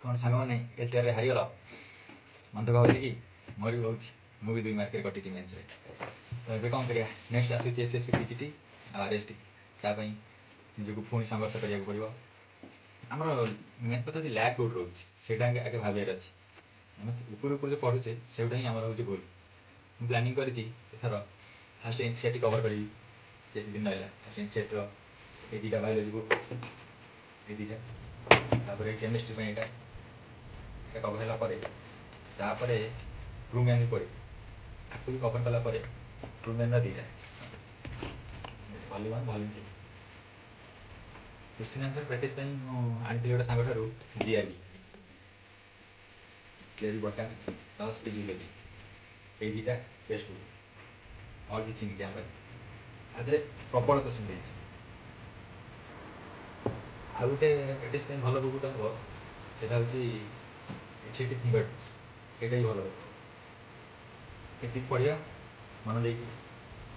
କ'ଣ ସାଙ୍ଗମାନେ ଏଲ୍ଟିଆର୍ରେ ହାରିଗଲ ମନ ଦୁଃଖ ହେଉଛି କି? ମୋର ବି ହେଉଛି। ମୁଁ ବି 2 ମାର୍କରେ କଟିଛି ମେନ୍ସରେ। ତ ଏବେ କ'ଣ କରିବା? ନେକ୍ସଟ ଆସୁଛି SSC PGT ଆଉ RST। ତା ପାଇଁ ନିଜକୁ ପୁଣି ସଂଘର୍ଷ କରିବାକୁ ପଡ଼ିବ। ଆମର ମେନ୍ କଥା ହେଉଛି ଲ୍ୟାକ୍ କୋଉଠି ରହୁଛି ସେଇଟା ଆଗେ ଭାବିବାର ଅଛି। ଆମେ ଉପରୁ ଉପରୁ ଯେଉଁ ପଢ଼ୁଛେ ସେଇଟା ହିଁ ଆମର ହେଉଛି ଭୁଲ। ମୁଁ ପ୍ଲାନିଂ କରିଛି ଏଥର ଫାଷ୍ଟ NCERT କଭର୍ କରିବି। ଯେତେ ଦିନ ରହିଲା ଫାଷ୍ଟ NCERTର ଏଇ 2ଟା ବାୟୋଲୋଜି ବୁକ୍, ଏଇ 2ଟା, ତାପରେ କେମିଷ୍ଟ୍ରି ପାଇଁ ଏଇଟା କଭର୍ ହେଲା ପରେ ତାପରେ ଟ୍ରୁମ୍ୟାନ୍ ବି ପଡ଼ିବ। ତାକୁ ବି କଭର୍ କଲା ପରେ ଟ୍ରୁମ୍ୟାନ୍ର 2ଟା volume 1 volume 2। Question answer practice ପାଇଁ ମୁଁ ଆଣିଥିଲି ଗୋଟେ ସାଙ୍ଗଠାରୁ GRB ବଟାନି ପ୍ଲସ୍ ଫିଜିଓଲୋଜି, ଏଇ 2ଟା ଟେକ୍ସଟ ବୁକ୍ ଅଲ୍ କିଛି ଇଣ୍ଡିଆ ପାଇଁ ତା ଦେହରେ ପ୍ରବଳ କ୍ୱେଶ୍ଚିନ୍ ଦେଇଛି। ଆଉ ଗୋଟେ ପ୍ରାକ୍ଟିସ୍ ପାଇଁ ଭଲ ବୁକ୍ଟା ହେବ ସେଇଟା ହେଉଛି HIT ଫିଙ୍ଗର ଟିପ୍ସ। ଏଇଟା ବି ଭଲ ହେବ। ଏତିକି ପଢ଼ିବା ମନ ଦେଇକି।